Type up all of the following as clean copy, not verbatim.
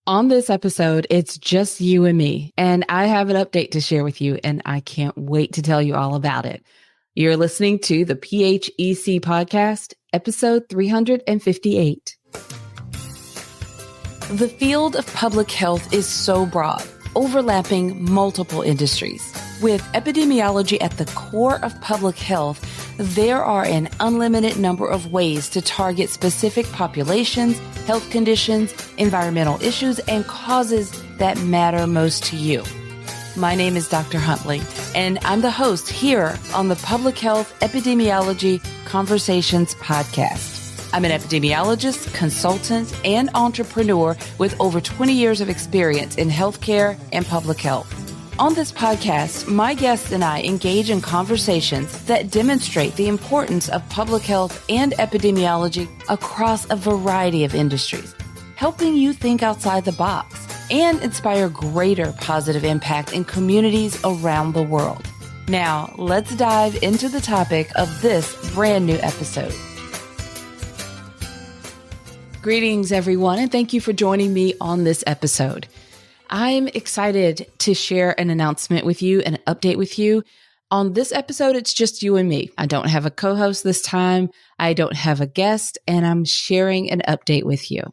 On this episode, it's just you and me, and I have an update to share with you, and I can't wait to tell you all about it. You're listening to the PHEC podcast, episode 358. The field of public health is so broad, overlapping multiple industries. With epidemiology at the core of public health, there are an unlimited number of ways to target specific populations, health conditions, environmental issues, and causes that matter most to you. My name is DrCHHuntley, and I'm the host here on the Public Health Epidemiology Conversations podcast. I'm an epidemiologist, consultant, and entrepreneur with over 20 years of experience in healthcare and public health. On this podcast, my guests and I engage in conversations that demonstrate the importance of public health and epidemiology across a variety of industries, helping you think outside the box and inspire greater positive impact in communities around the world. Now, let's dive into the topic of this brand new episode. Greetings, everyone, and thank you for joining me on this episode. I'm excited to share an announcement with you, an update with you. On this episode, it's just you and me. I don't have a co-host this time. I don't have a guest, and I'm sharing an update with you.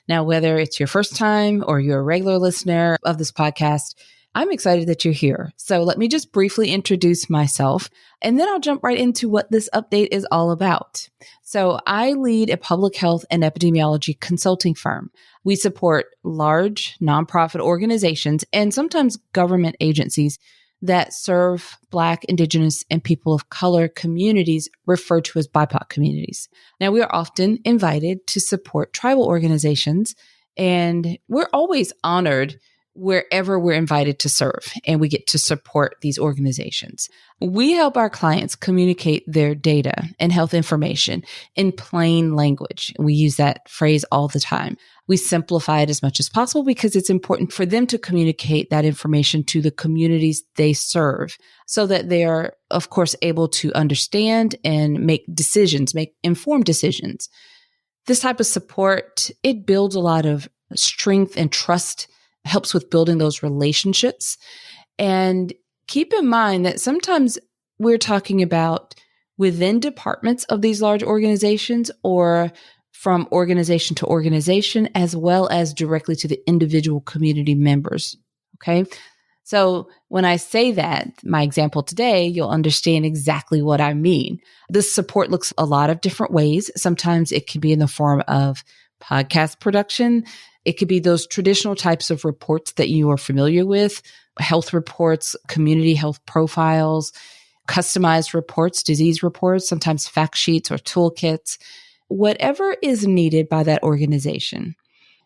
Now, whether it's your first time or you're a regular listener of this podcast, I'm excited that you're here. So let me just briefly introduce myself, and then I'll jump right into what this update is all about. So I lead a public health and epidemiology consulting firm. We support large nonprofit organizations and sometimes government agencies that serve Black, Indigenous, and people of color communities referred to as BIPOC communities. Now, we are often invited to support tribal organizations, and we're always honored wherever we're invited to serve and we get to support these organizations. We help our clients communicate their data and health information in plain language. We use that phrase all the time. We simplify it as much as possible because it's important for them to communicate that information to the communities they serve so that they are, of course, able to understand and make decisions, make informed decisions. This type of support, it builds a lot of strength and trust, helps with building those relationships. And keep in mind that sometimes we're talking about within departments of these large organizations or from organization to organization, as well as directly to the individual community members. Okay. So when I say that, my example today, you'll understand exactly what I mean. This support looks a lot of different ways. Sometimes it can be in the form of podcast production. It could be those traditional types of reports that you are familiar with, health reports, community health profiles, customized reports, disease reports, sometimes fact sheets or toolkits, whatever is needed by that organization.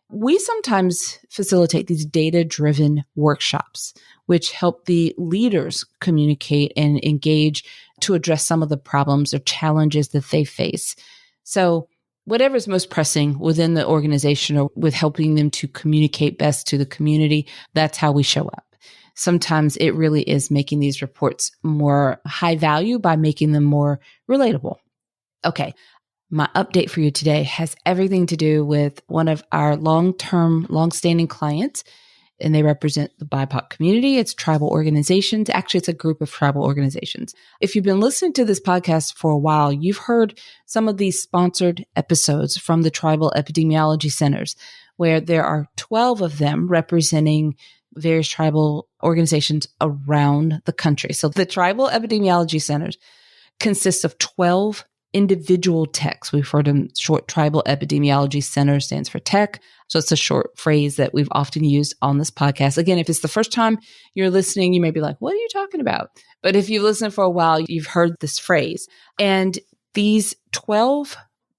We sometimes facilitate these data-driven workshops, which help the leaders communicate and engage to address some of the problems or challenges that they face. So whatever is most pressing within the organization or with helping them to communicate best to the community, that's how we show up. Sometimes it really is making these reports more high value by making them more relatable. Okay, my update for you today has everything to do with one of our long-standing clients, and they represent the BIPOC community. It's tribal organizations. Actually, it's a group of tribal organizations. If you've been listening to this podcast for a while, you've heard some of these sponsored episodes from the Tribal Epidemiology Centers, where there are 12 of them representing various tribal organizations around the country. So the Tribal Epidemiology Centers consist of 12 individual TECs. We've heard them short. Tribal Epidemiology Center stands for TEC. So it's a short phrase that we've often used on this podcast. Again, if it's the first time you're listening, you may be like, what are you talking about? But if you've listened for a while, you've heard this phrase. And these 12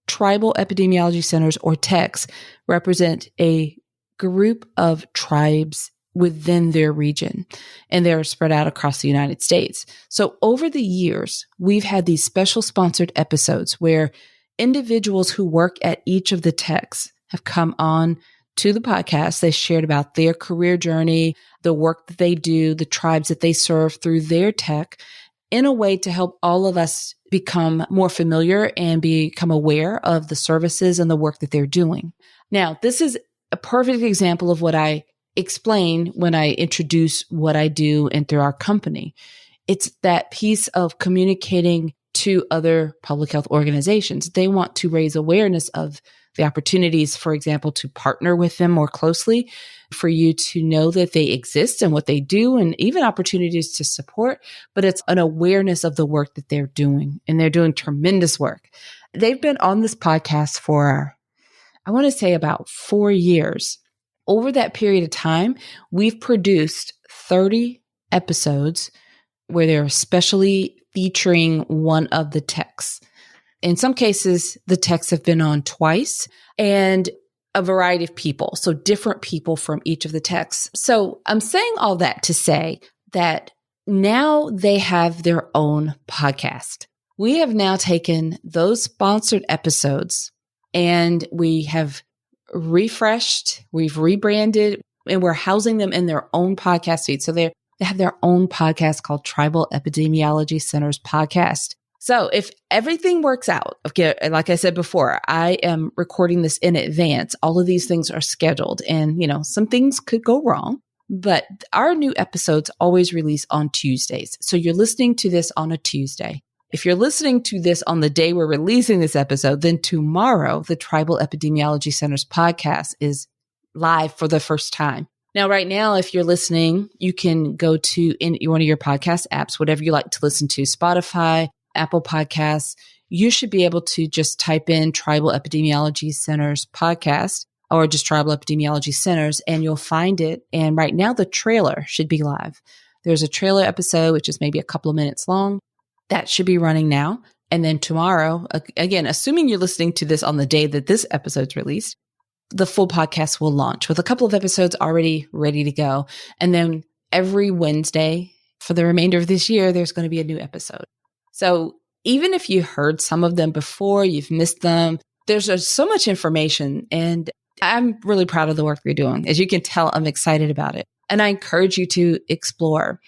Tribal Epidemiology Centers or TECs represent a group of tribes within their region, and they're spread out across the United States. So over the years, we've had these special sponsored episodes where individuals who work at each of the TECs have come on to the podcast. They shared about their career journey, the work that they do, the tribes that they serve through their TEC, in a way to help all of us become more familiar and become aware of the services and the work that they're doing. Now, this is a perfect example of what I explain when I introduce what I do and through our company. It's that piece of communicating to other public health organizations. They want to raise awareness of the opportunities, for example, to partner with them more closely, for you to know that they exist and what they do, and even opportunities to support. But it's an awareness of the work that they're doing, and they're doing tremendous work. They've been on this podcast for, I want to say, about 4 years. Over that period of time, we've produced 30 episodes where they're especially featuring one of the TECs. In some cases, the TECs have been on twice, and a variety of people. So different people from each of the TECs. So I'm saying all that to say that now they have their own podcast. We have now taken those sponsored episodes and we have refreshed, we've rebranded, and we're housing them in their own podcast feed. So they have their own podcast called Tribal Epidemiology Centers Podcast. So if everything works out, okay, like I said before, I am recording this in advance. All of these things are scheduled, and some things could go wrong, but our new episodes always release on Tuesdays. So you're listening to this on a Tuesday. If you're listening to this on the day we're releasing this episode, then tomorrow, the Tribal Epidemiology Centers podcast is live for the first time. Now, right now, if you're listening, you can go to one of your podcast apps, whatever you like to listen to, Spotify, Apple Podcasts. You should be able to just type in Tribal Epidemiology Centers podcast or just Tribal Epidemiology Centers, and you'll find it. And right now, the trailer should be live. There's a trailer episode, which is maybe a couple of minutes long. That should be running now. And then tomorrow, again, assuming you're listening to this on the day that this episode's released, the full podcast will launch with a couple of episodes already ready to go. And then every Wednesday for the remainder of this year, there's going to be a new episode. So even if you heard some of them before, you've missed them, there's so much information. And I'm really proud of the work you're doing. As you can tell, I'm excited about it. And I encourage you to explore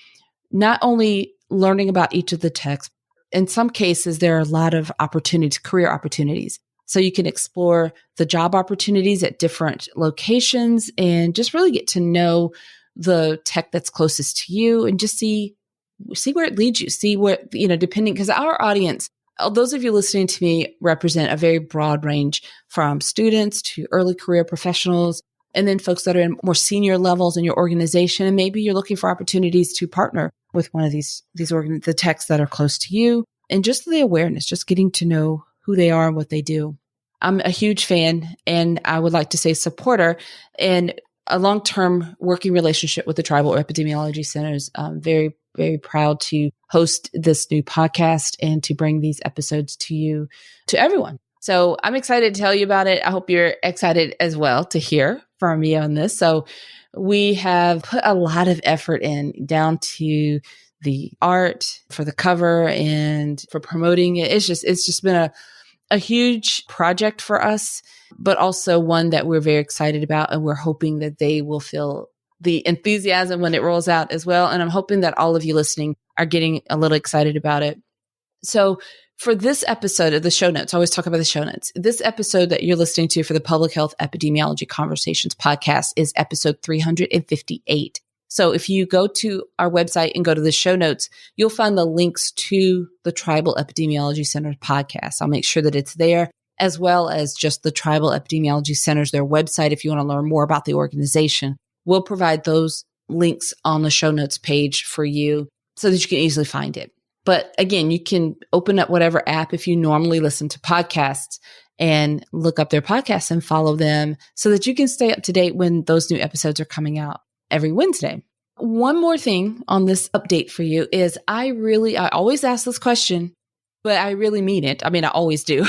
not only learning about each of the TECs. In some cases, there are a lot of opportunities, career opportunities. So you can explore the job opportunities at different locations and just really get to know the TEC that's closest to you and just see where it leads you. See where, depending, because our audience, those of you listening to me represent a very broad range from students to early career professionals, and then folks that are in more senior levels in your organization. And maybe you're looking for opportunities to partner with one of the TECs that are close to you, and just the awareness, just getting to know who they are and what they do. I'm a huge fan, and I would like to say supporter, and a long-term working relationship with the Tribal Epidemiology Centers. I'm very, very proud to host this new podcast and to bring these episodes to you, to everyone. So I'm excited to tell you about it. I hope you're excited as well to hear from me on this. So we have put a lot of effort in, down to the art for the cover and for promoting it. It's just been a huge project for us, but also one that we're very excited about. And we're hoping that they will feel the enthusiasm when it rolls out as well. And I'm hoping that all of you listening are getting a little excited about it. So for this episode of the show notes, I always talk about the show notes. This episode that you're listening to for the Public Health Epidemiology Conversations podcast is episode 358. So if you go to our website and go to the show notes, you'll find the links to the Tribal Epidemiology Center podcast. I'll make sure that it's there, as well as just the Tribal Epidemiology Centers, their website. If you want to learn more about the organization, we'll provide those links on the show notes page for you so that you can easily find it. But again, you can open up whatever app if you normally listen to podcasts and look up their podcasts and follow them so that you can stay up to date when those new episodes are coming out every Wednesday. One more thing on this update for you is I always ask this question, but I really mean it. I mean, I always do.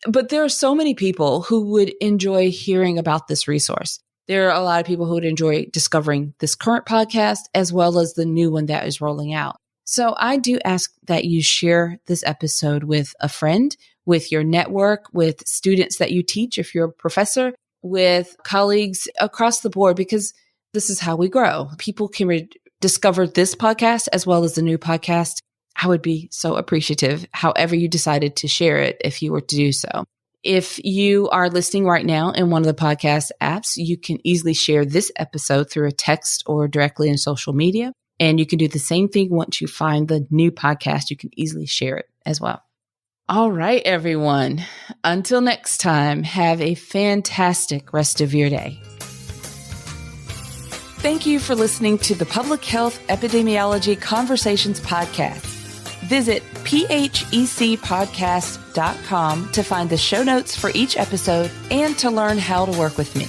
But there are so many people who would enjoy hearing about this resource. There are a lot of people who would enjoy discovering this current podcast as well as the new one that is rolling out. So I do ask that you share this episode with a friend, with your network, with students that you teach, if you're a professor, with colleagues across the board, because this is how we grow. People can discover this podcast as well as the new podcast. I would be so appreciative, however you decided to share it, if you were to do so. If you are listening right now in one of the podcast apps, you can easily share this episode through a text or directly in social media. And you can do the same thing once you find the new podcast. You can easily share it as well. All right, everyone. Until next time, have a fantastic rest of your day. Thank you for listening to the Public Health Epidemiology Conversations Podcast. Visit phecpodcast.com to find the show notes for each episode and to learn how to work with me.